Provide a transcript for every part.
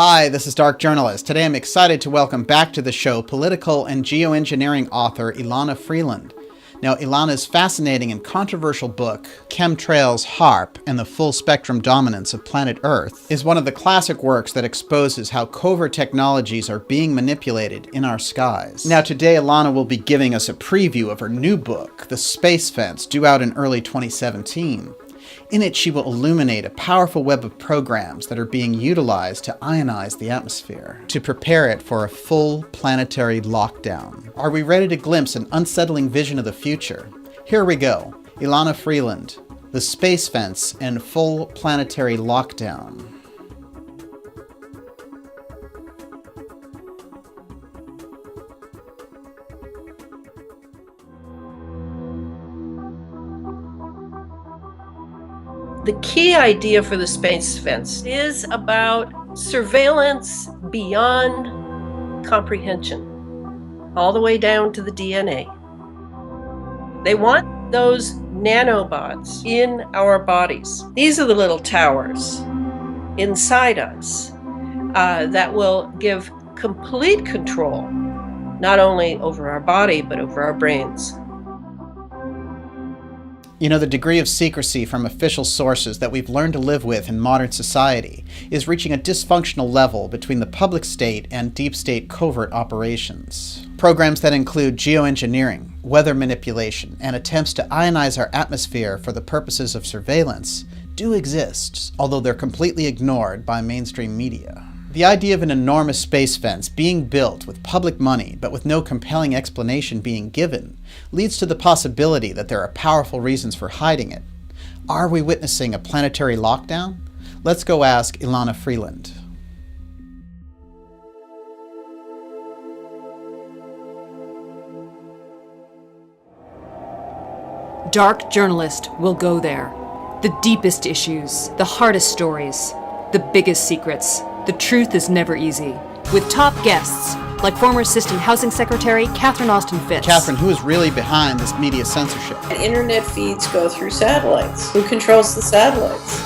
Hi, this is Dark Journalist. Today I'm excited to welcome back to the show political and geoengineering author ELANA Freeland. Now, ELANA's fascinating and controversial book, Chemtrails, HAARP, and the Full Spectrum Dominance of Planet Earth, is one of the classic works that exposes how covert technologies are being manipulated in our skies. Now, today ELANA will be giving us a preview of her new book, The Space Fence, due out in early 2017. In it, she will illuminate a powerful web of programs that are being utilized to ionize the atmosphere, to prepare it for a full planetary lockdown. Are we ready to glimpse an unsettling vision of the future? Here we go. ELANA Freeland, The Space Fence and Full Planetary Lockdown. The key idea for the space fence is about surveillance beyond comprehension, all the way down to the DNA. They want those nanobots in our bodies. These are the little towers inside us that will give complete control, not only over our body, but over our brains. You know, the degree of secrecy from official sources that we've learned to live with in modern society is reaching a dysfunctional level between the public state and deep state covert operations. Programs that include geoengineering, weather manipulation, and attempts to ionize our atmosphere for the purposes of surveillance do exist, although they're completely ignored by mainstream media. The idea of an enormous space fence being built with public money, but with no compelling explanation being given, leads to the possibility that there are powerful reasons for hiding it. Are we witnessing a planetary lockdown? Let's go ask ELANA Freeland. Dark Journalist will go there. The deepest issues, the hardest stories, the biggest secrets. The truth is never easy. With top guests, like former Assistant Housing Secretary Catherine Austin Fitts. Catherine, who is really behind this media censorship? Internet feeds go through satellites. Who controls the satellites?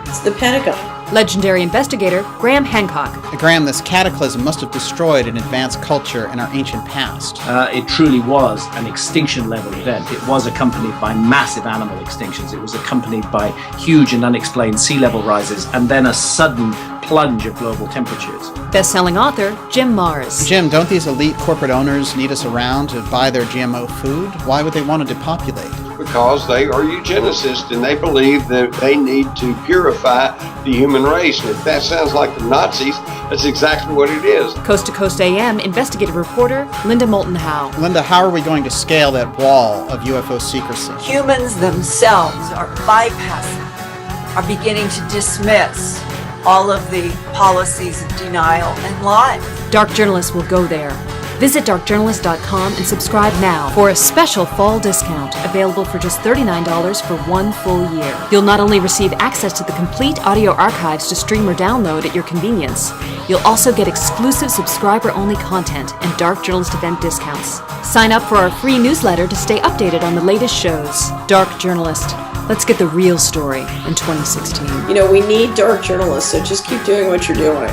It's the Pentagon. Legendary investigator Graham Hancock. Graham, this cataclysm must have destroyed an advanced culture in our ancient past. It truly was an extinction-level event. It was accompanied by massive animal extinctions. It was accompanied by huge and unexplained sea level rises, and then a sudden plunge of global temperatures. Best-selling author Jim Marrs. Jim, don't these elite corporate owners need us around to buy their GMO food? Why would they want to depopulate? Because they are eugenicists and they believe that they need to purify the human race. And if that sounds like the Nazis, that's exactly what it is. Coast to Coast AM investigative reporter Linda Moulton Howe. Linda, how are we going to scale that wall of UFO secrecy? Humans themselves are bypassing, are beginning to dismiss all of the policies of denial and lies. Dark Journalist will go there. Visit darkjournalist.com and subscribe now for a special fall discount available for just $39 for 1 full year. You'll not only receive access to the complete audio archives to stream or download at your convenience, you'll also get exclusive subscriber-only content and Dark Journalist event discounts. Sign up for our free newsletter to stay updated on the latest shows. Dark Journalist. Let's get the real story in 2016. You know, we need dark journalists, so just keep doing what you're doing.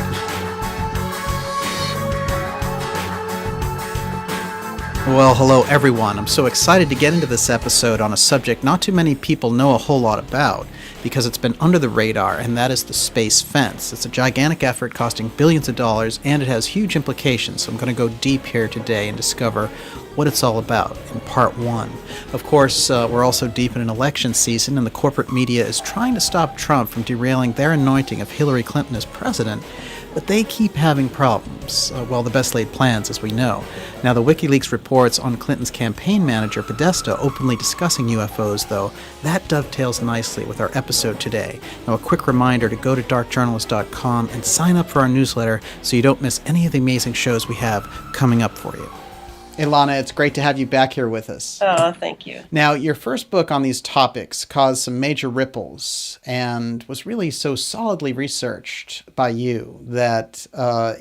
Well, hello everyone. I'm so excited to get into this episode on a subject not too many people know a whole lot about because it's been under the radar, and that is the space fence. It's a gigantic effort costing billions of dollars, and it has huge implications. So I'm going to go deep here today and discover what it's all about in part one. Of course, we're also deep in an election season, and the corporate media is trying to stop Trump from derailing their anointing of Hillary Clinton as president, but they keep having problems. Well, the best laid plans, as we know. Now, the WikiLeaks reports on Clinton's campaign manager, Podesta, openly discussing UFOs, though, that dovetails nicely with our episode today. Now, a quick reminder to go to darkjournalist.com and sign up for our newsletter so you don't miss any of the amazing shows we have coming up for you. ELANA, it's great to have you back here with us. Oh, thank you. Now, your first book on these topics caused some major ripples and was really so solidly researched by you that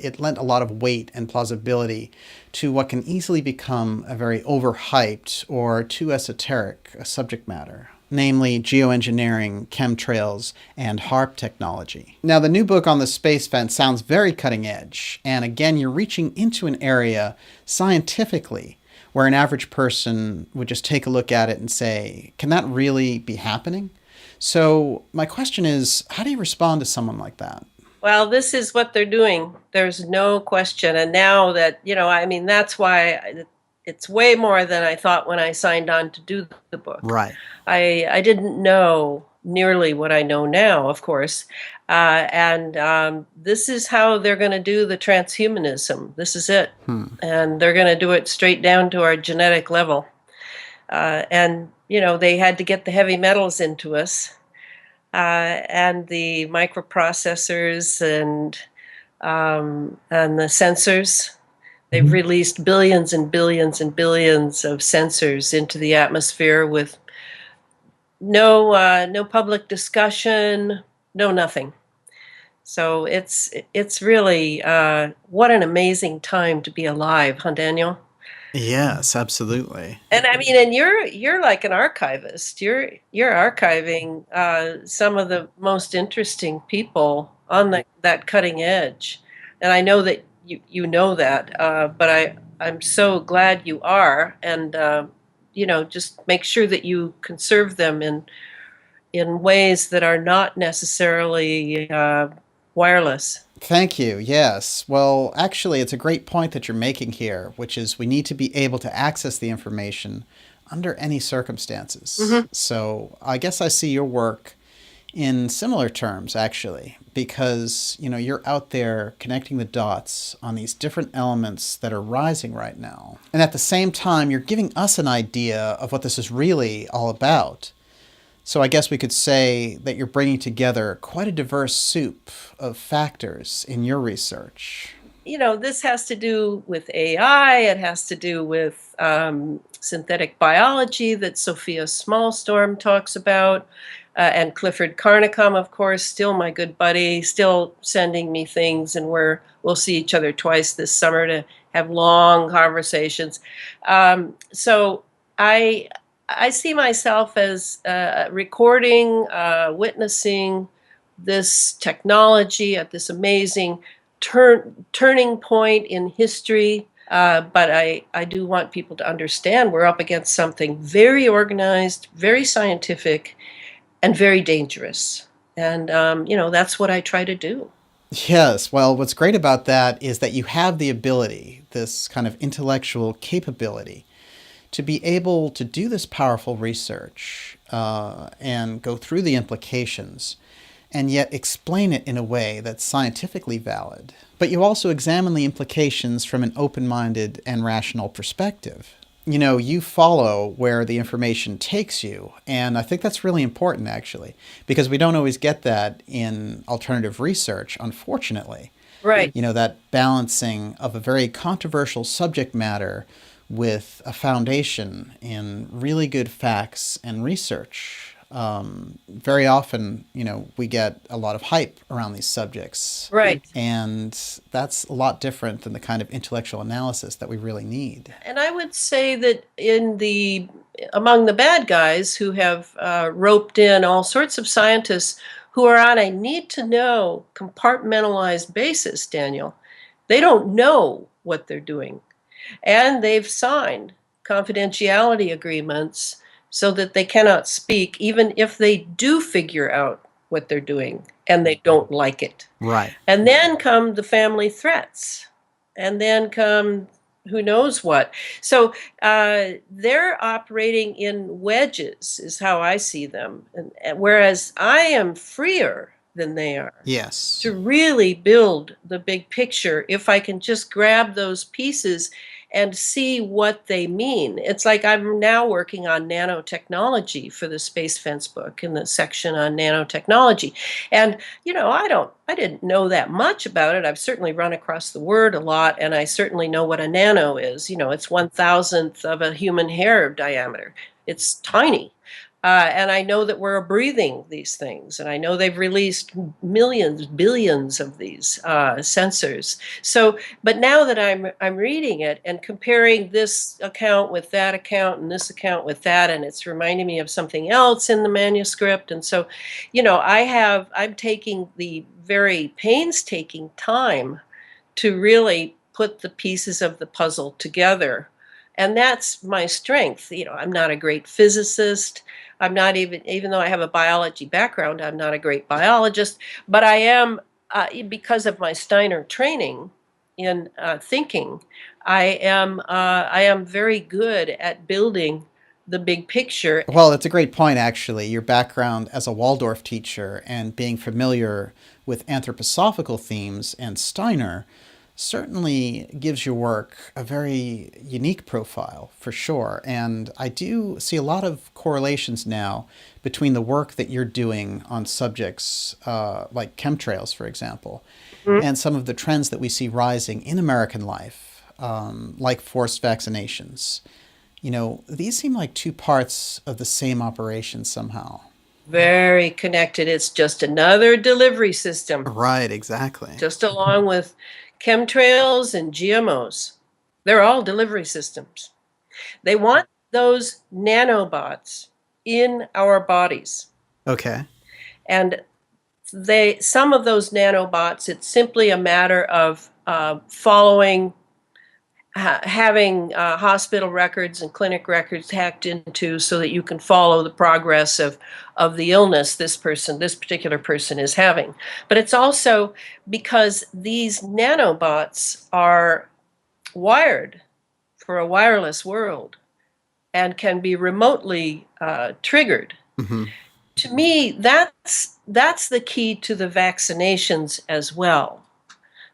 it lent a lot of weight and plausibility to what can easily become a very overhyped or too esoteric subject matter. namely geoengineering, chemtrails, and HARP technology. Now, the new book on the space fence sounds very cutting edge, and again, you're reaching into an area scientifically where an average person would just take a look at it and say, can that really be happening? So my question is, how do you respond to someone like that? Well, this is what they're doing. There's no question. And now that, that's why it's way more than I thought when I signed on to do the book. Right. I didn't know nearly what I know now, of course. And this is how they're going to do the transhumanism. This is it. And they're going to do it straight down to our genetic level. And they had to get the heavy metals into us. And the microprocessors and the sensors. They've released billions and billions and billions of sensors into the atmosphere with no public discussion, no nothing. So it's really what an amazing time to be alive, huh, Daniel? Yes, absolutely. And and you're like an archivist. You're archiving some of the most interesting people on that cutting edge. And I know that you know that, but I'm so glad you are. And just make sure that you conserve them in ways that are not necessarily wireless. Thank you. Yes. Well, actually, it's a great point that you're making here, which is we need to be able to access the information under any circumstances. So I guess I see your work in similar terms, actually, because, you're out there connecting the dots on these different elements that are rising right now. And at the same time, you're giving us an idea of what this is really all about. So I guess we could say that you're bringing together quite a diverse soup of factors in your research. This has to do with AI. It has to do with synthetic biology that Sophia Smallstorm talks about. And Clifford Carnicom, of course, still my good buddy, still sending me things. And we'll see each other twice this summer to have long conversations. So I see myself as recording, witnessing this technology at this amazing turning point in history. But I do want people to understand we're up against something very organized, very scientific, and very dangerous. And, that's what I try to do. Yes. Well, what's great about that is that you have the ability, this kind of intellectual capability, to be able to do this powerful research and go through the implications and yet explain it in a way that's scientifically valid. But you also examine the implications from an open-minded and rational perspective. You follow where the information takes you, and I think that's really important, actually, because we don't always get that in alternative research, unfortunately. Right. That balancing of a very controversial subject matter with a foundation in really good facts and research. Very often, we get a lot of hype around these subjects. Right. And that's a lot different than the kind of intellectual analysis that we really need. And I would say that among the bad guys who have roped in all sorts of scientists who are on a need-to-know, compartmentalized basis, Daniel, they don't know what they're doing. And they've signed confidentiality agreements so that they cannot speak, even if they do figure out what they're doing and they don't like it. Right. And then come the family threats. And then come who knows what. So they're operating in wedges, is how I see them. And whereas I am freer than they are. Yes. To really build the big picture, if I can just grab those pieces and see what they mean. It's like I'm now working on nanotechnology for the Space Fence book in the section on nanotechnology. And, I didn't know that much about it. I've certainly run across the word a lot, and I certainly know what a nano is. It's 1,000th of a human hair diameter. It's tiny. And I know that we're breathing these things, and I know they've released millions, billions of these sensors. So, but now that I'm reading it and comparing this account with that account and this account with that, and it's reminding me of something else in the manuscript. And so, I'm taking the very painstaking time to really put the pieces of the puzzle together. And that's my strength. I'm not a great physicist. I'm not even though I have a biology background, I'm not a great biologist, but I am, because of my Steiner training in thinking, I am very good at building the big picture. Well, it's a great point, actually. Your background as a Waldorf teacher and being familiar with anthroposophical themes and Steiner certainly gives your work a very unique profile, for sure. And I do see a lot of correlations now between the work that you're doing on subjects like chemtrails, for example, and some of the trends that we see rising in American life, like forced vaccinations. These seem like two parts of the same operation somehow. Very connected. It's just another delivery system, Right, exactly. just along with chemtrails and GMOs. They're all delivery systems. They want those nanobots in our bodies. Okay. And some of those nanobots, it's simply a matter of following, having hospital records and clinic records hacked into so that you can follow the progress of the illness this particular person is having. But it's also because these nanobots are wired for a wireless world and can be remotely triggered. Mm-hmm. To me, that's the key to the vaccinations as well.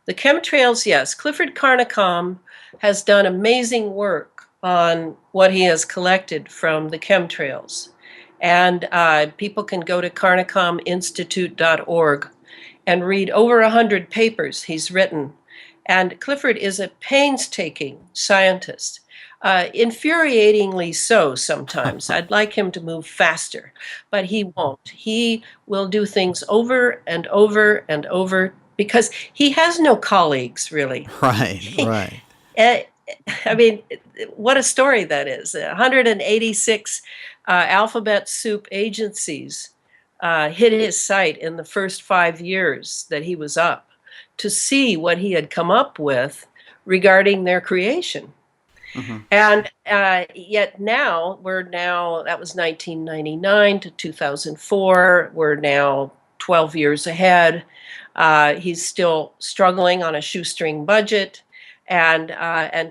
The chemtrails, yes. Clifford Carnicom has done amazing work on what he has collected from the chemtrails. And people can go to carnicominstitute.org and read over 100 papers he's written. And Clifford is a painstaking scientist. Infuriatingly so sometimes. I'd like him to move faster, but he won't. He will do things over and over and over because he has no colleagues, really. Right, right. I mean, what a story that is. 186 alphabet soup agencies hit his site in the first 5 years that he was up to see what he had come up with regarding their creation. Mm-hmm. And yet now, that was 1999 to 2004, we're now 12 years ahead. He's still struggling on a shoestring budget and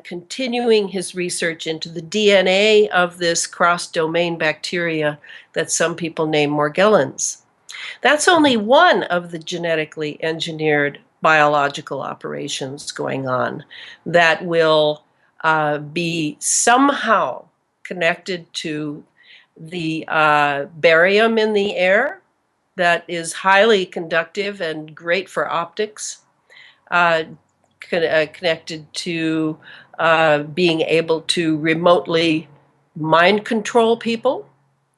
continuing his research into the DNA of this cross-domain bacteria that some people name Morgellons. That's only one of the genetically engineered biological operations going on that will be somehow connected to the barium in the air that is highly conductive and great for optics, connected to being able to remotely mind control people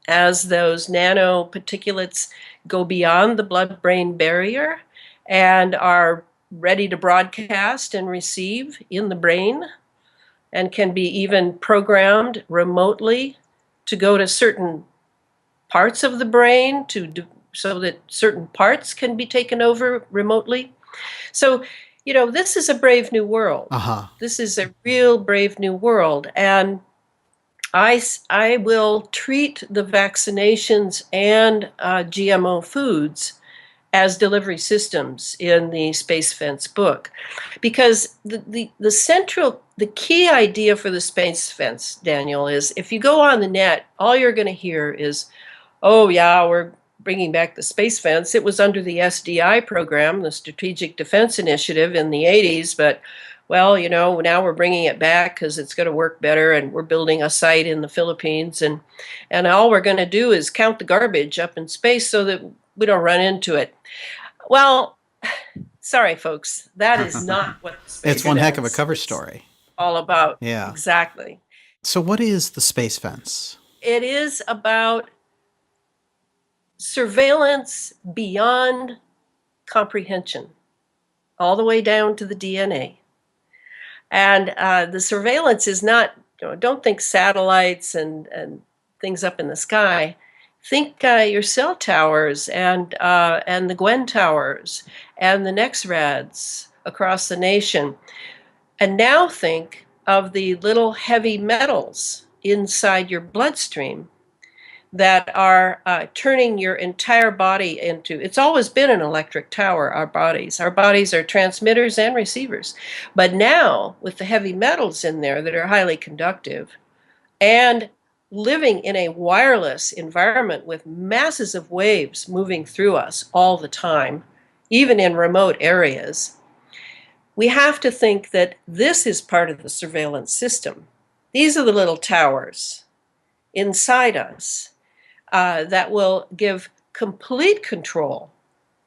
as those nanoparticulates go beyond the blood-brain barrier and are ready to broadcast and receive in the brain, and can be even programmed remotely to go to certain parts of the brain so that certain parts can be taken over remotely. So, this is a brave new world. Uh-huh. This is a real brave new world. And I will treat the vaccinations and GMO foods as delivery systems in the Space Fence book, because the key idea for the Space Fence, Daniel, is if you go on the net, all you're going to hear is, "Oh yeah, we're bringing back the Space Fence. It was under the SDI program, the Strategic Defense Initiative, in the 80s, but well, now we're bringing it back because it's going to work better, and we're building a site in the Philippines, and all we're going to do is count the garbage up in space so that we don't run into it." Well, sorry, folks, that is not what the Space It's one heck of a Fence cover is story. all about. Yeah. Exactly. So what is the Space Fence? It is about surveillance beyond comprehension, all the way down to the DNA. And the surveillance is not, don't think satellites and things up in the sky. Think your cell towers and the Gwen towers and the NexRads across the nation. And now think of the little heavy metals inside your bloodstream that are turning your entire body into, it's always been an electric tower, our bodies. Our bodies are transmitters and receivers. But now, with the heavy metals in there that are highly conductive, and living in a wireless environment with masses of waves moving through us all the time, even in remote areas, we have to think that this is part of the surveillance system. These are the little towers inside us that will give complete control,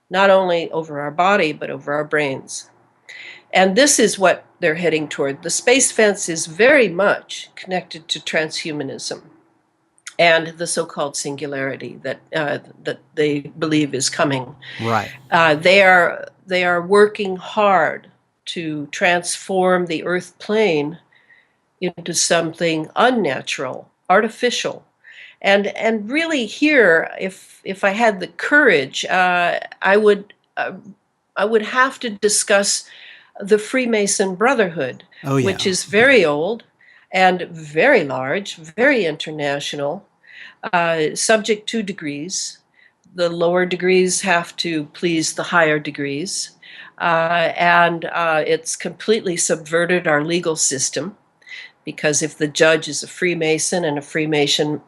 not only over our body, but over our brains. And this is what they're heading toward. The space fence is very much connected to transhumanism and the so-called singularity that they believe is coming. Right. They are working hard to transform the Earth plane into something unnatural, artificial. And really here, if I had the courage, I would have to discuss the Freemason Brotherhood, Oh, yeah. which is very old and very large, very international, subject to degrees. The lower degrees have to please the higher degrees, and it's completely subverted our legal system, because if the judge is a Freemason and a Freemason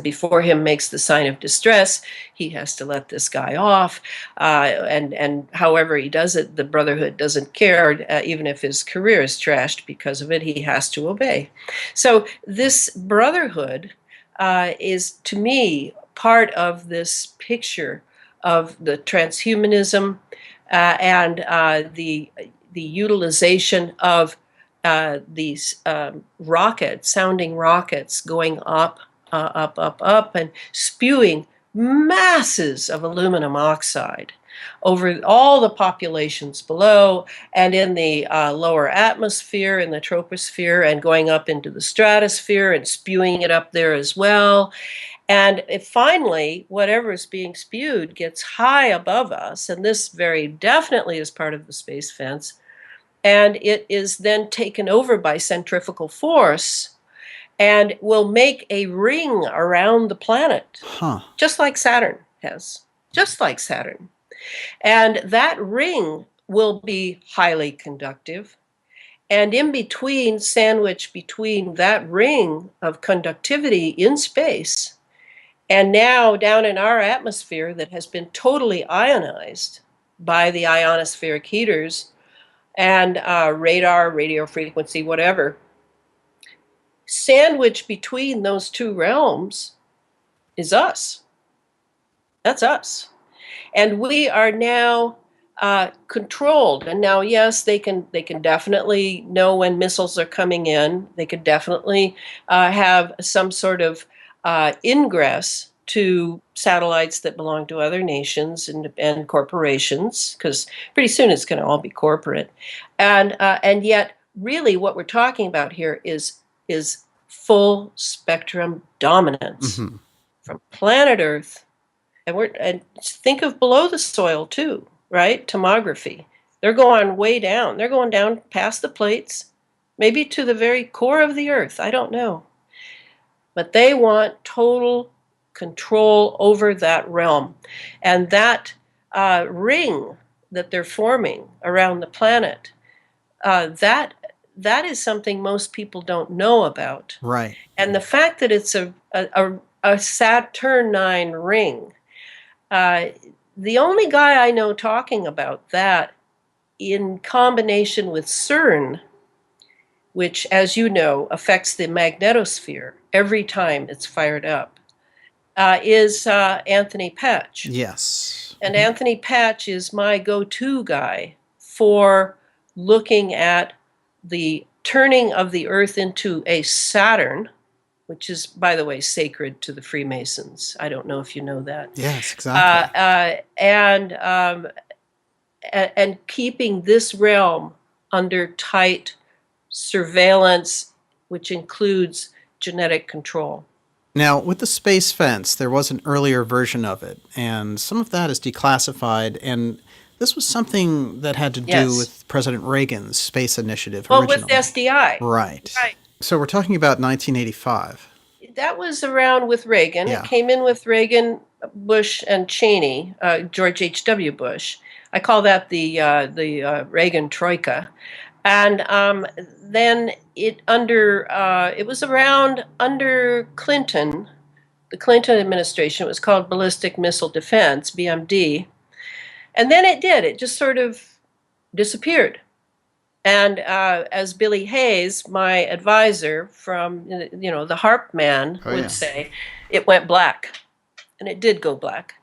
before him makes the sign of distress, he has to let this guy off. And however he does it, the Brotherhood doesn't care, even if his career is trashed because of it, he has to obey. So this Brotherhood is, to me, part of this picture of the transhumanism and the utilization of these sounding rockets going up, and spewing masses of aluminum oxide over all the populations below and in the lower atmosphere, in the troposphere, and going up into the stratosphere and spewing it up there as well. And finally, whatever is being spewed gets high above us, and this very definitely is part of the space fence, and it is then taken over by centrifugal force and will make a ring around the planet, just like Saturn has, just like Saturn. And that ring will be highly conductive. And in between, sandwiched between that ring of conductivity in space and now down in our atmosphere that has been totally ionized by the ionospheric heaters and radar, radio frequency, whatever, sandwiched between those two realms is us. That's us. And we are now controlled. And now, yes, they can definitely know when missiles are coming in. They can definitely have some sort of ingress to satellites that belong to other nations and corporations, because pretty soon it's going to all be corporate. And yet, really, what we're talking about here is full spectrum dominance from planet Earth, and think of below the soil too, right? Tomography. They're going way down. They're going down past the plates, maybe to the very core of the Earth. I don't know. But they want total control over that realm. And that ring that they're forming around the planet, that is something most people don't know about. Right. And the fact that it's a Saturnine ring, the only guy I know talking about that in combination with CERN, which, as you know, affects the magnetosphere every time it's fired up, is Anthony Patch. Yes. And Anthony Patch is my go-to guy for looking at the turning of the Earth into a Saturn, which is, by the way, sacred to the Freemasons. I don't know if you know that. Yes, exactly. And keeping this realm under tight surveillance, which includes genetic control. Now, with the space fence, there was an earlier version of it, and some of that is declassified, and this was something that had to do Yes. with President Reagan's space initiative Well, originally. with SDI. Right. Right. So we're talking about 1985. That was around with Reagan. Yeah. It came in with Reagan, Bush, and Cheney, George H.W. Bush. I call that the Reagan Troika. And then it was around under Clinton, the Clinton administration. It was called Ballistic Missile Defense, BMD. And then it just sort of disappeared. And as Billy Hayes, my advisor from, the HARP man would say, it went black. And it did go black.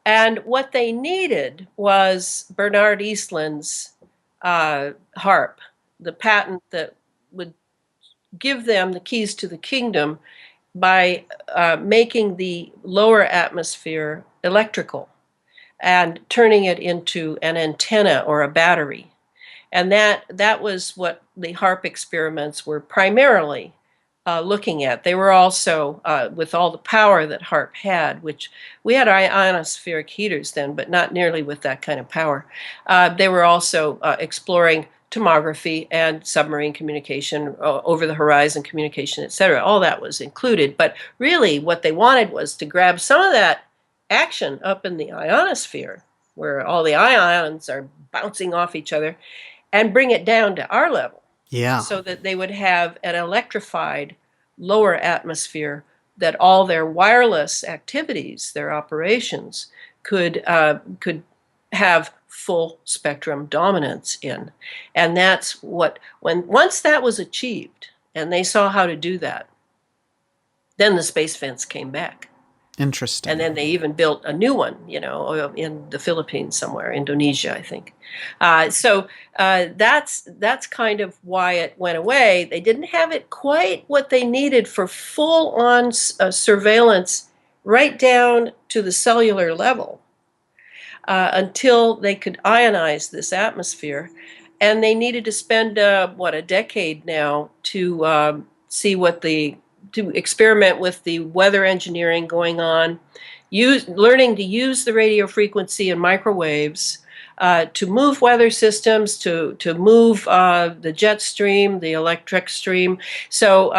And what they needed was Bernard Eastland's HARP, the patent that would give them the keys to the kingdom by making the lower atmosphere electrical and turning it into an antenna or a battery. And that was what the HARP experiments were primarily looking at. They were also, with all the power that HARP had, which we had ionospheric heaters then, but not nearly with that kind of power. They were also exploring tomography and submarine communication, over-the-horizon communication, et cetera. All that was included. But really what they wanted was to grab some of that action up in the ionosphere, where all the ions are bouncing off each other, and bring it down to our level. Yeah. So that they would have an electrified lower atmosphere that all their wireless activities, their operations, could have full spectrum dominance in. And that's once that was achieved, and they saw how to do that, then the space fence came back. Interesting. And then they even built a new one, in the Philippines somewhere, Indonesia, I think. So that's kind of why it went away. They didn't have it quite what they needed for full-on surveillance right down to the cellular level until they could ionize this atmosphere. And they needed to spend, a decade now to see to experiment with the weather engineering going on, learning to use the radio frequency and microwaves to move weather systems, to move the jet stream, the electric stream. So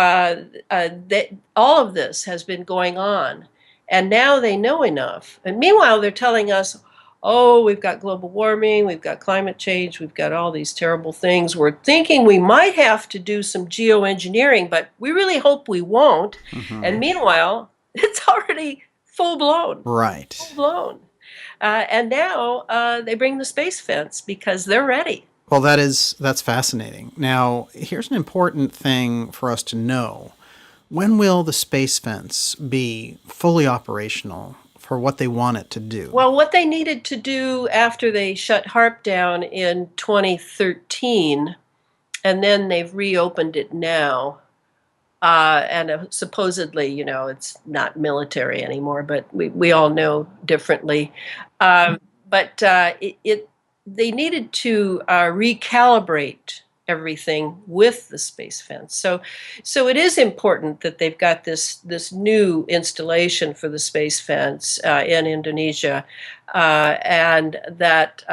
all of this has been going on. And now they know enough. And meanwhile, they're telling us, oh, we've got global warming, we've got climate change, we've got all these terrible things. We're thinking we might have to do some geoengineering, but we really hope we won't. Mm-hmm. And meanwhile, it's already full-blown. Right. Full-blown. And now they bring the space fence because they're ready. Well, that's fascinating. Now, here's an important thing for us to know. When will the space fence be fully operational for what they want it to do? Well, what they needed to do after they shut HARP down in 2013, and then they've reopened it now, and supposedly, it's not military anymore, but we all know differently. But they needed to recalibrate everything with the space fence. So it is important that they've got this new installation for the space fence in Indonesia, and that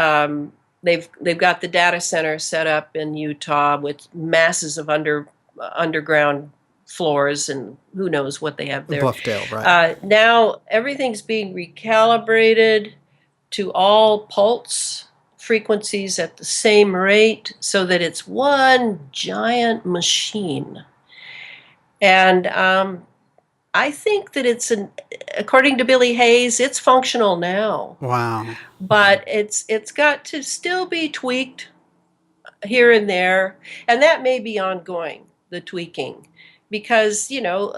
they've got the data center set up in Utah with masses of underground floors, and who knows what they have there. Bluffdale, right? Now everything's being recalibrated to all pulse frequencies at the same rate so that it's one giant machine. And I think that according to Billy Hayes, it's functional now. Wow. But it's got to still be tweaked here and there. And that may be ongoing, the tweaking. Because,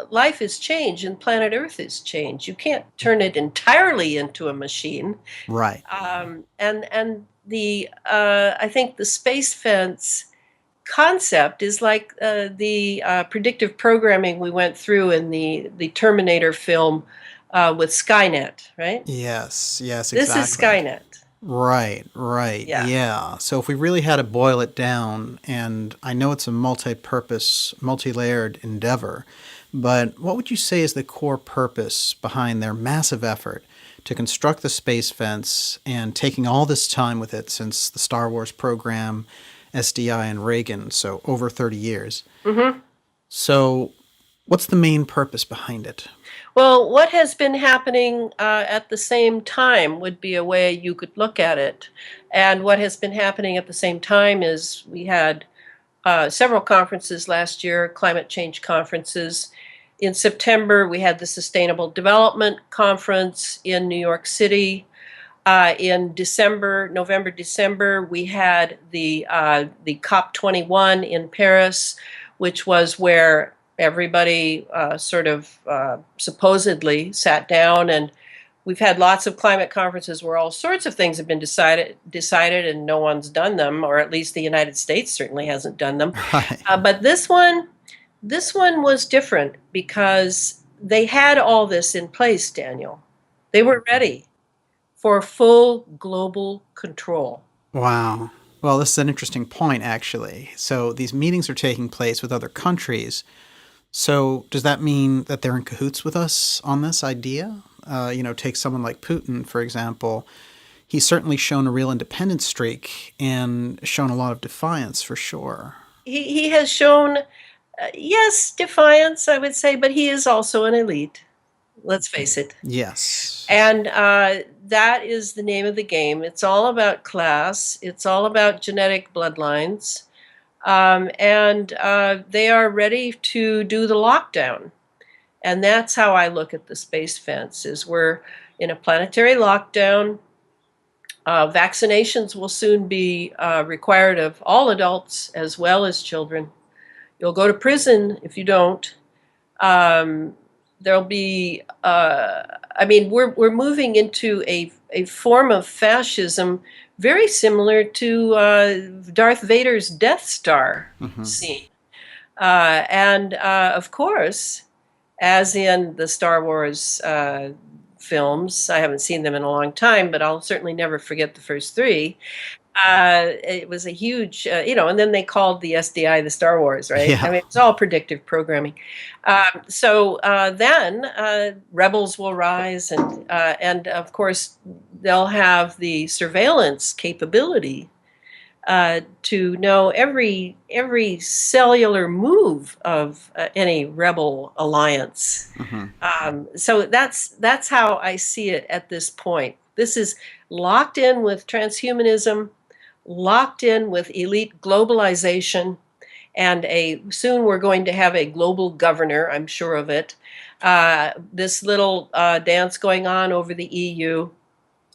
life has changed and planet Earth has changed. You can't turn it entirely into a machine. Right. And I think the space fence concept is like the predictive programming we went through in the Terminator film with Skynet, right? Yes, yes, This is exactly. Skynet. Right, right. Yeah. Yeah. So if we really had to boil it down, and I know it's a multi-purpose, multi-layered endeavor, but what would you say is the core purpose behind their massive effort to construct the space fence and taking all this time with it since the Star Wars program, SDI and Reagan, so over 30 years. Hmm. So what's the main purpose behind it? Well, what has been happening at the same time would be a way you could look at it. And what has been happening at the same time is we had several conferences last year, climate change conferences. In September, we had the Sustainable Development Conference in New York City. In December, November, December, we had the COP21 in Paris, which was where everybody supposedly sat down, and we've had lots of climate conferences where all sorts of things have been decided, and no one's done them, or at least the United States certainly hasn't done them. Right. But this one was different because they had all this in place, Daniel. They were ready for full global control. Wow. Well, this is an interesting point, actually. So these meetings are taking place with other countries. So does that mean that they're in cahoots with us on this idea? Take someone like Putin, for example. He's certainly shown a real independence streak and shown a lot of defiance for sure. He has shown, yes, defiance, I would say, but he is also an elite. Let's face it. Yes. And that is the name of the game. It's all about class. It's all about genetic bloodlines. And they are ready to do the lockdown. And that's how I look at the space fence, is we're in a planetary lockdown. Vaccinations will soon be required of all adults as well as children. You'll go to prison if you don't. There'll be, we're moving into a form of fascism very similar to Darth Vader's Death Star scene. And of course, as in the Star Wars films, I haven't seen them in a long time, but I'll certainly never forget the first three. It was a huge, and then they called the SDI the Star Wars, right? Yeah. I mean, it's all predictive programming. So then rebels will rise, and of course they'll have the surveillance capability to know every cellular move of any rebel alliance. So that's how I see it at this point. This is locked in with transhumanism, locked in with elite globalization, and soon we're going to have a global governor, I'm sure of it. This little dance going on over the EU,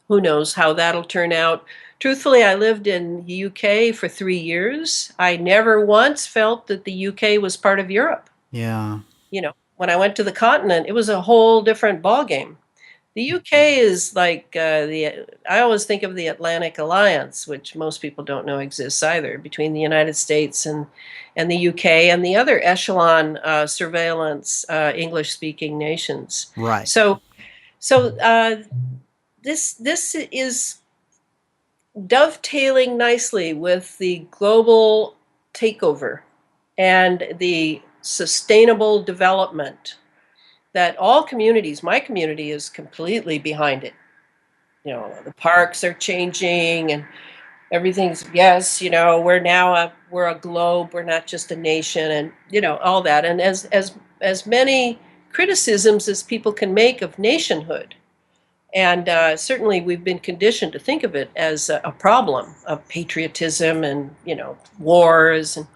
who knows how that'll turn out. Truthfully, I lived in the UK for 3 years. I never once felt that the UK was part of Europe. Yeah. When I went to the continent, it was a whole different ballgame. The UK is like I always think of the Atlantic Alliance, which most people don't know exists either, between the United States and the UK and the other echelon surveillance English-speaking nations. Right. So this is dovetailing nicely with the global takeover and the sustainable development that all communities, my community is completely behind it. The parks are changing and everything's, yes, we're a globe, we're not just a nation, and all that. And as many criticisms as people can make of nationhood, and certainly we've been conditioned to think of it as a problem of patriotism and wars. And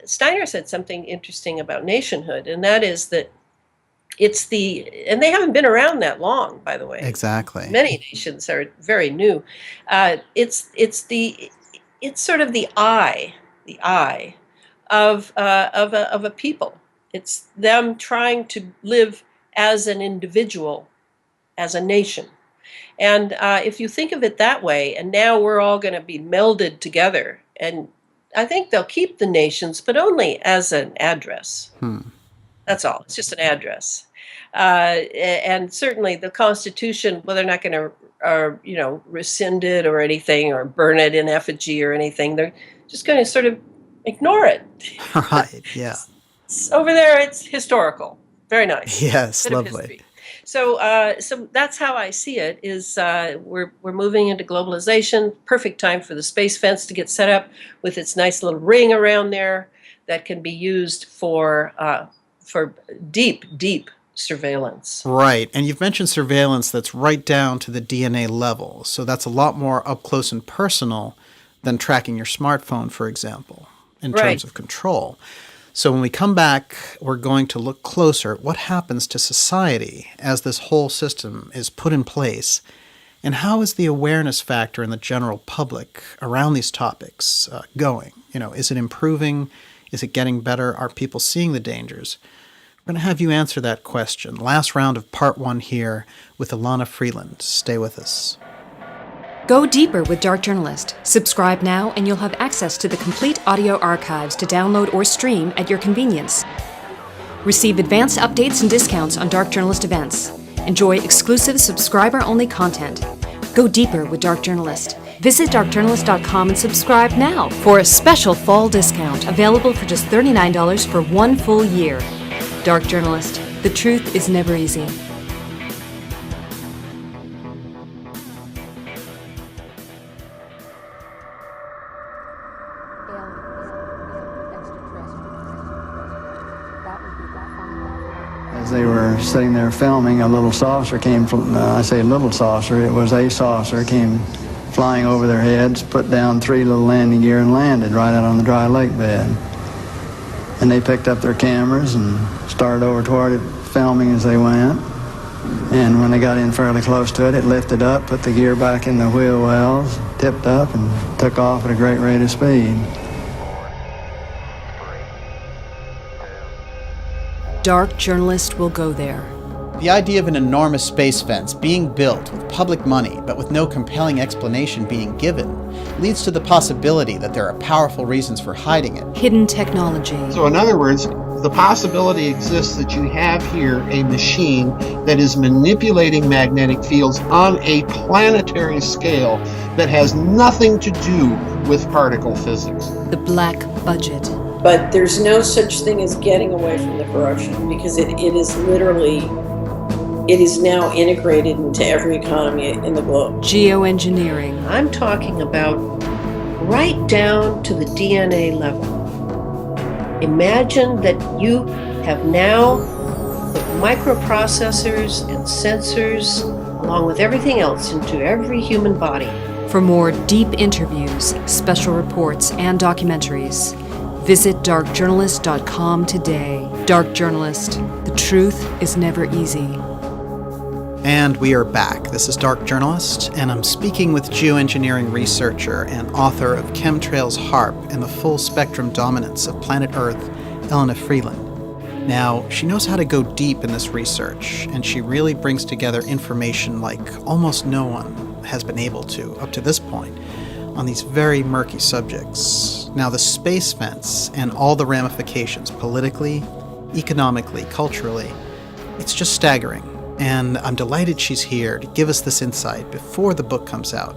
Steiner said something interesting about nationhood, and that is that and they haven't been around that long, by the way. Exactly. Many nations are very new. It's sort of the I of a people. It's them trying to live as an individual, as a nation. And if you think of it that way, and now we're all going to be melded together, and I think they'll keep the nations, but only as an address. That's all. It's just an address. And certainly the Constitution, well, they're not going to, rescind it or anything or burn it in effigy or anything. They're just going to sort of ignore it. Right, yeah. Over there, it's historical. Very nice. Yes, Bit of lovely. history. So that's how I see it. Is we're moving into globalization. Perfect time for the space fence to get set up with its nice little ring around there that can be used for deep surveillance. Right, and you've mentioned surveillance that's right down to the DNA level, so that's a lot more up close and personal than tracking your smartphone, for example, in terms of control. So when we come back, we're going to look closer at what happens to society as this whole system is put in place, and how is the awareness factor in the general public around these topics going? Is it improving? Is it getting better? Are people seeing the dangers? We're going to have you answer that question. Last round of part 1 here with ELANA Freeland. Stay with us. Go deeper with Dark Journalist. Subscribe now and you'll have access to the complete audio archives to download or stream at your convenience. Receive advanced updates and discounts on Dark Journalist events. Enjoy exclusive subscriber-only content. Go deeper with Dark Journalist. Visit darkjournalist.com and subscribe now for a special fall discount available for just $39 for 1 full year. Dark Journalist. The truth is never easy. As they were sitting there filming, a little saucer came from, I say little saucer, it was a saucer, came flying over their heads, put down 3 little landing gear and landed right out on the dry lake bed. And they picked up their cameras and started over toward it, filming as they went. And when they got in fairly close to it, it lifted up, put the gear back in the wheel wells, tipped up, and took off at a great rate of speed. Dark Journalist will go there. The idea of an enormous space fence being built with public money but with no compelling explanation being given leads to the possibility that there are powerful reasons for hiding it. Hidden technology. So in other words, the possibility exists that you have here a machine that is manipulating magnetic fields on a planetary scale that has nothing to do with particle physics. The black budget. But there's no such thing as getting away from the corruption because it is literally, it is now integrated into every economy in the globe. Geoengineering. I'm talking about right down to the DNA level. Imagine that you have now put microprocessors and sensors, along with everything else, into every human body. For more deep interviews, special reports, and documentaries, visit darkjournalist.com today. Dark Journalist. The truth is never easy. And we are back. This is Dark Journalist, and I'm speaking with geoengineering researcher and author of Chemtrails HAARP and the Full Spectrum Dominance of Planet Earth, ELANA Freeland. Now, she knows how to go deep in this research, and she really brings together information like almost no one has been able to up to this point on these very murky subjects. Now, the space fence and all the ramifications politically, economically, culturally, it's just staggering. And I'm delighted she's here to give us this insight before the book comes out.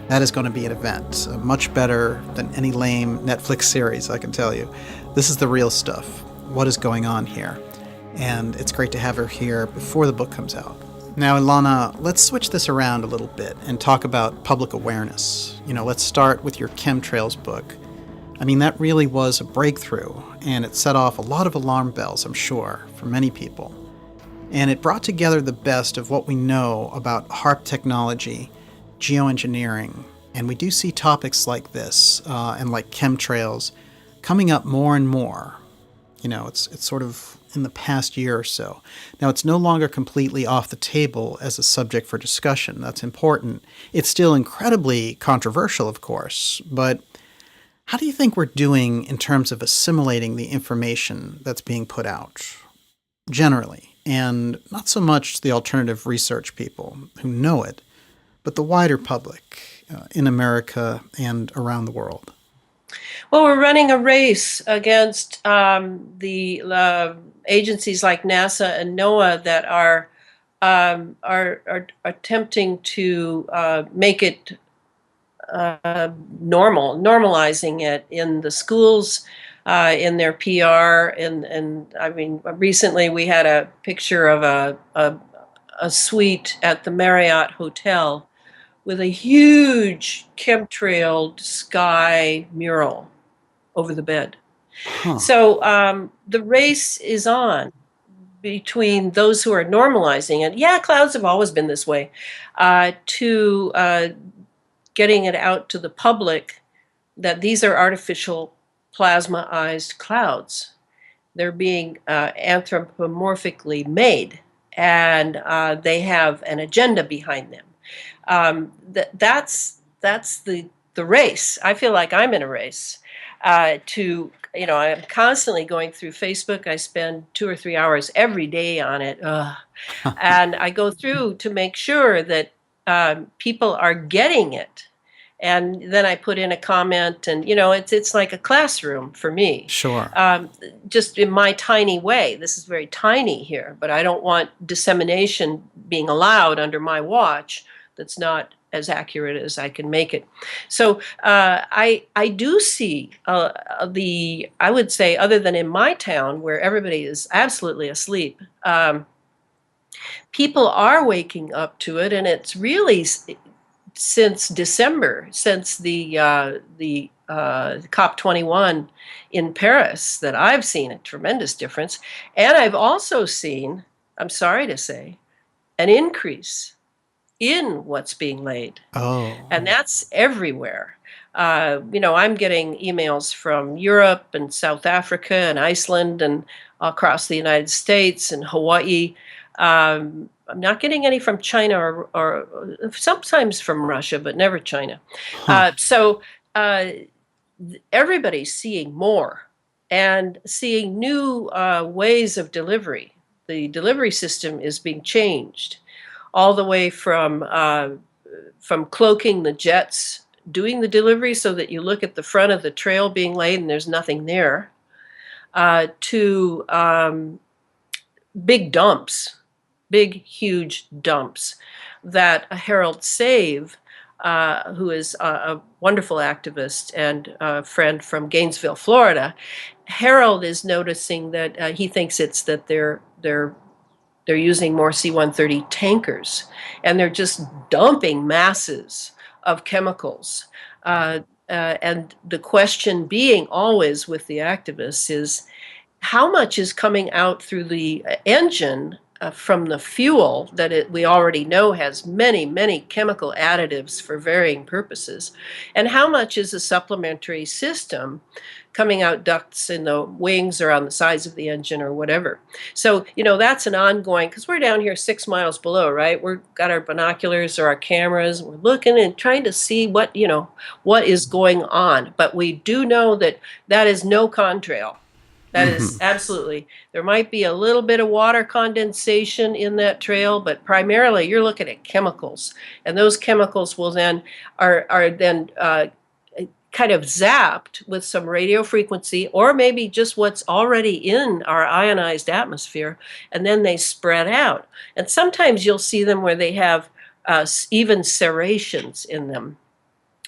That is going to be an event, much better than any lame Netflix series, I can tell you. This is the real stuff. What is going on here? And it's great to have her here before the book comes out. Now, ELANA, let's switch this around a little bit and talk about public awareness. Let's start with your Chemtrails book. I mean, that really was a breakthrough, and it set off a lot of alarm bells, I'm sure, for many people. And it brought together the best of what we know about HAARP technology, geoengineering, and we do see topics like this and like chemtrails coming up more and more. It's sort of in the past year or so. Now, it's no longer completely off the table as a subject for discussion. That's important. It's still incredibly controversial, of course, but how do you think we're doing in terms of assimilating the information that's being put out, generally? And not so much the alternative research people who know it, but the wider public in America and around the world. Well, we're running a race against the agencies like NASA and NOAA that are attempting to make it normalizing it in the schools, in their PR, and I mean, recently we had a picture of a suite at the Marriott Hotel with a huge chemtrailed sky mural over the bed. Huh. So the race is on between those who are normalizing it. Yeah, clouds have always been this way, to getting it out to the public that these are artificial plasmaized clouds. They're being anthropomorphically made, and they have an agenda behind them. That's the race. I feel like I'm in a race to, I'm constantly going through Facebook. I spend 2 or 3 hours every day on it. And I go through to make sure that people are getting it. And then I put in a comment, and it's like a classroom for me. Sure. Just in my tiny way. This is very tiny here, but I don't want dissemination being allowed under my watch that's not as accurate as I can make it. So I do see I would say, other than in my town where everybody is absolutely asleep, people are waking up to it, and it's really since December, since the COP21 in Paris, that I've seen a tremendous difference. And I've also seen, I'm sorry to say, an increase in what's being laid. Oh. And that's everywhere. I'm getting emails from Europe and South Africa and Iceland and across the United States and Hawaii. I'm not getting any from China or sometimes from Russia, but never China. Huh. So everybody's seeing more and seeing new ways of delivery. The delivery system is being changed, all the way from cloaking the jets doing the delivery so that you look at the front of the trail being laid and there's nothing there, to big dumps. Big, huge dumps that Harold Save, who is a wonderful activist and a friend from Gainesville, Florida, Harold is noticing that he thinks it's that they're using more C-130 tankers, and they're just dumping masses of chemicals. And the question being always with the activists is, how much is coming out through the engine from the fuel that we already know has many, many chemical additives for varying purposes, and how much is a supplementary system coming out ducts in the wings or on the sides of the engine or whatever. So, that's an ongoing, because we're down here 6 miles below, right? We've got our binoculars or our cameras. We're looking and trying to see what is going on. But we do know that is no contrail. That is absolutely. There might be a little bit of water condensation in that trail, but primarily you're looking at chemicals, and those chemicals will then are then kind of zapped with some radio frequency, or maybe just what's already in our ionized atmosphere, and then they spread out. And sometimes you'll see them where they have even serrations in them,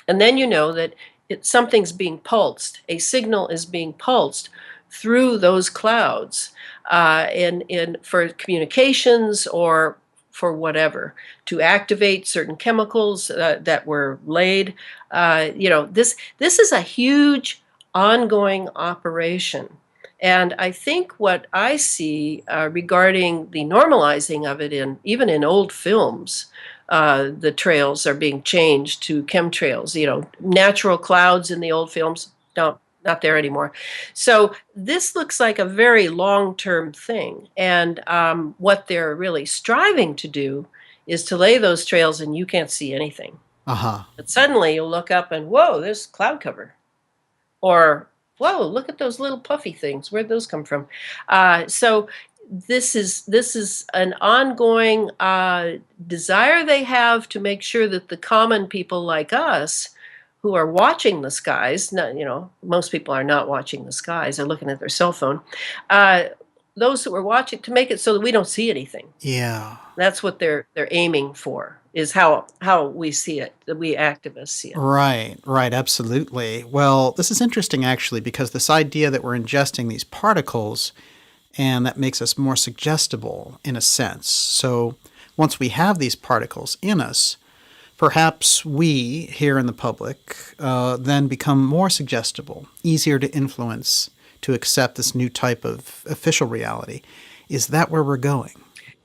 and then you know that something's being pulsed. A signal is being pulsed through those clouds, for communications or for whatever, to activate certain chemicals that were laid. This is a huge ongoing operation. And I think what I see regarding the normalizing of it, even in old films, the trails are being changed to chemtrails. Natural clouds in the old films, not there anymore. So this looks like a very long-term thing. And what they're really striving to do is to lay those trails and you can't see anything. Uh-huh. But suddenly you'll look up and, whoa, there's cloud cover. Or, whoa, look at those little puffy things. Where'd those come from? So this is an ongoing desire they have to make sure that the common people like us who are watching the skies, most people are not watching the skies, they're looking at their cell phone. Those who are watching, to make it so that we don't see anything. Yeah. That's what they're aiming for, is how we see it, that we activists see it. Right, absolutely. Well, this is interesting actually, because this idea that we're ingesting these particles and that makes us more suggestible in a sense. So once we have these particles in us, perhaps we, here in the public, then become more suggestible, easier to influence, to accept this new type of official reality. Is that where we're going?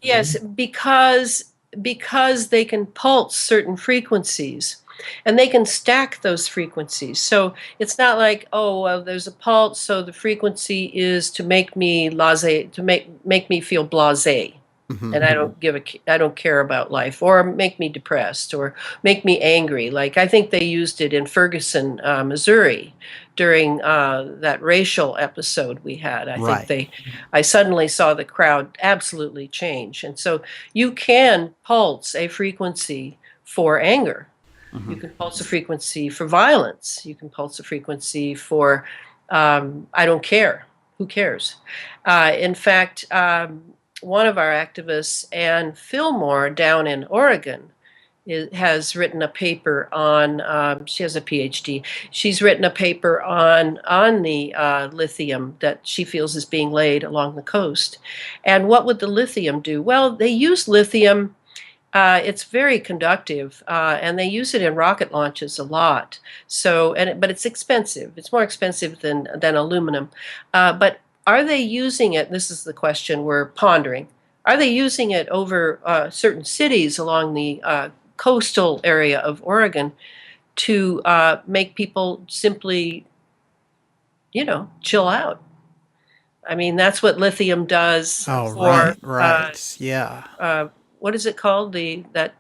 Yes, because they can pulse certain frequencies, and they can stack those frequencies. So it's not like, oh, well, there's a pulse, so the frequency is to make me blasé, to make me feel blasé. And I don't care about life, or make me depressed, or make me angry. Like, I think they used it in Ferguson, Missouri, during that racial episode we had. I suddenly saw the crowd absolutely change. And so you can pulse a frequency for anger. You can pulse a frequency for violence. You can pulse a frequency for I don't care. Who cares? In fact, one of our activists, Ann Fillmore, down in Oregon, has written a paper on, she has a PhD, she's written a paper on the lithium that she feels is being laid along the coast. And what would the lithium do? Well, they use lithium, it's very conductive, and they use it in rocket launches a lot. So, but it's expensive. It's more expensive than aluminum. But are they using it? This is the question we're pondering. Are they using it over certain cities along the coastal area of Oregon to make people simply, chill out? I mean, that's what lithium does. Oh, for, right. Yeah. What is it called? That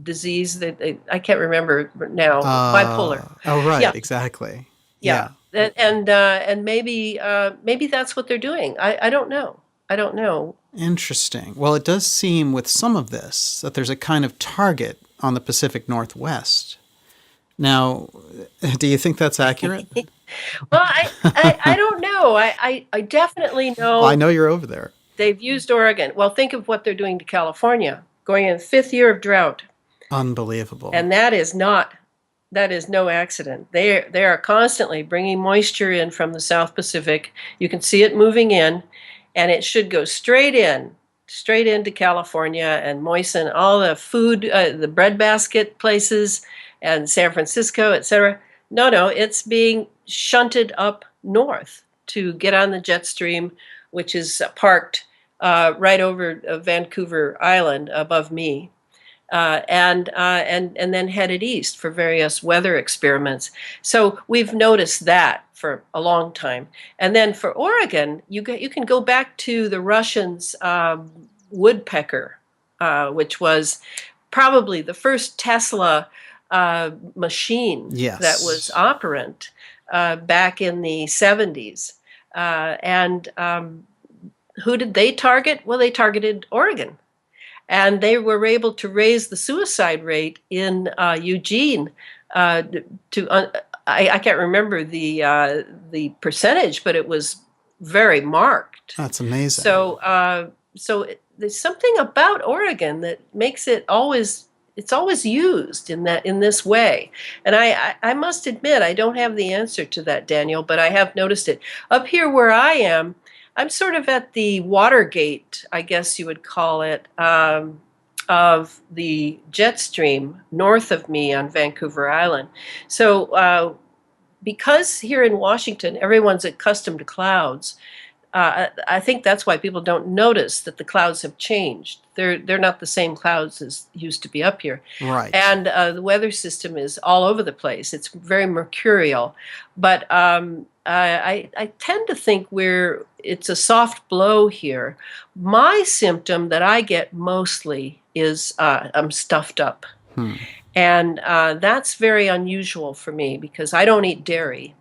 disease that I can't remember now. Bipolar. Oh, right. Yeah. Exactly. Yeah. And maybe that's what they're doing. I don't know. Interesting. Well, it does seem with some of this that there's a kind of target on the Pacific Northwest. Now, do you think that's accurate? Well, I don't know. I definitely know. Well, I know you're over there. They've used Oregon. Well, think of what they're doing to California, going in 5th year of drought. Unbelievable. And that is no accident. They are constantly bringing moisture in from the South Pacific. You can see it moving in, and it should go straight into California and moisten all the food, the breadbasket places, and San Francisco, etc. No, it's being shunted up north to get on the jet stream, which is parked right over Vancouver Island above me. And then headed east for various weather experiments. So we've noticed that for a long time. And then for Oregon, you can go back to the Russians' woodpecker, which was probably the first Tesla machine that was operant back in the 70s. Who did they target? Well, they targeted Oregon. And they were able to raise the suicide rate in Eugene to I can't remember the percentage, but it was very marked. That's amazing. So there's something about Oregon that makes it always used in this way. And I must admit, I don't have the answer to that, Daniel, but I have noticed it. Up here where I am, I'm sort of at the Watergate, I guess you would call it, of the jet stream north of me on Vancouver Island. So because here in Washington, everyone's accustomed to clouds, I think that's why people don't notice that the clouds have changed. They're not the same clouds as used to be up here. Right. And the weather system is all over the place. It's very mercurial. But I tend to think it's a soft blow here. My symptom that I get mostly is I'm stuffed up. And that's very unusual for me because I don't eat dairy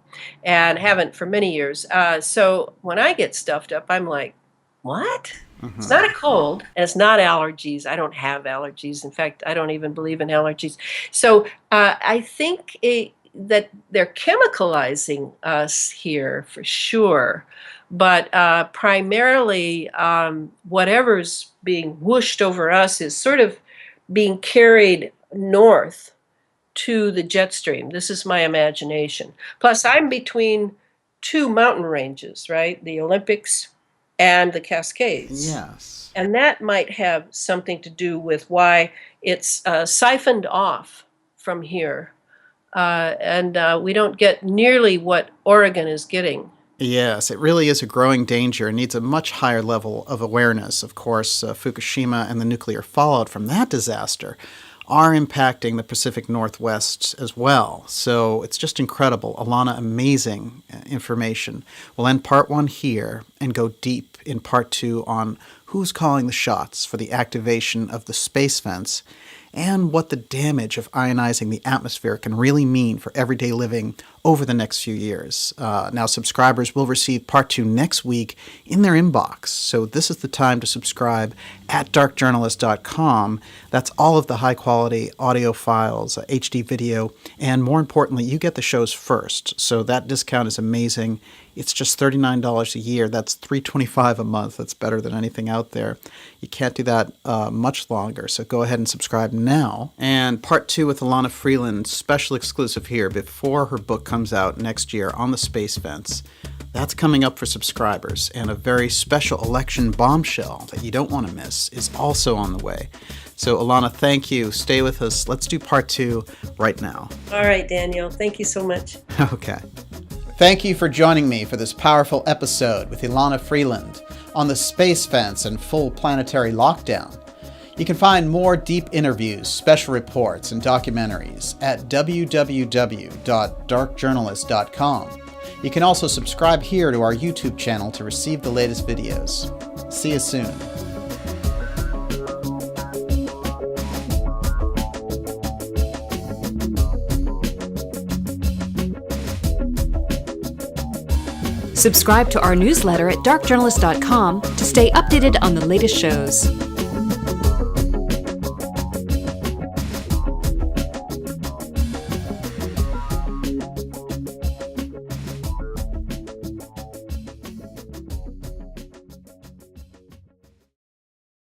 and haven't for many years. So when I get stuffed up, I'm like, what? It's not a cold, and it's not allergies. I don't have allergies. In fact, I don't even believe in allergies. So I think that they're chemicalizing us here for sure. But primarily, whatever's being whooshed over us is sort of being carried north to the jet stream. This is my imagination. Plus, I'm between two mountain ranges, right? The Olympics and the Cascades. Yes. And that might have something to do with why it's siphoned off from here. And we don't get nearly what Oregon is getting. Yes, it really is a growing danger and needs a much higher level of awareness. Of course, Fukushima and the nuclear fallout from that disaster are impacting the Pacific Northwest as well. So it's just incredible. ELANA, amazing information. We'll end part 1 here and go deep in part 2 on who's calling the shots for the activation of the space fence and what the damage of ionizing the atmosphere can really mean for everyday living over the next few years. Now, subscribers will receive part 2 next week in their inbox, so this is the time to subscribe at darkjournalist.com. That's all of the high-quality audio files, HD video, and more importantly, you get the shows first, so that discount is amazing. It's just $39 a year. That's $325 a month. That's better than anything out there. You can't do that much longer, so go ahead and subscribe now. And part 2 with ELANA Freeland, special exclusive here before her book comes out next year on the space fence. That's coming up for subscribers, and a very special election bombshell that you don't want to miss is also on the way. So, ELANA, thank you. Stay with us. Let's do part 2 right now. All right, Daniel. Thank you so much. Okay. Thank you for joining me for this powerful episode with ELANA Freeland on the space fence and full planetary lockdown. You can find more deep interviews, special reports, and documentaries at www.darkjournalist.com. You can also subscribe here to our YouTube channel to receive the latest videos. See you soon. Subscribe to our newsletter at darkjournalist.com to stay updated on the latest shows.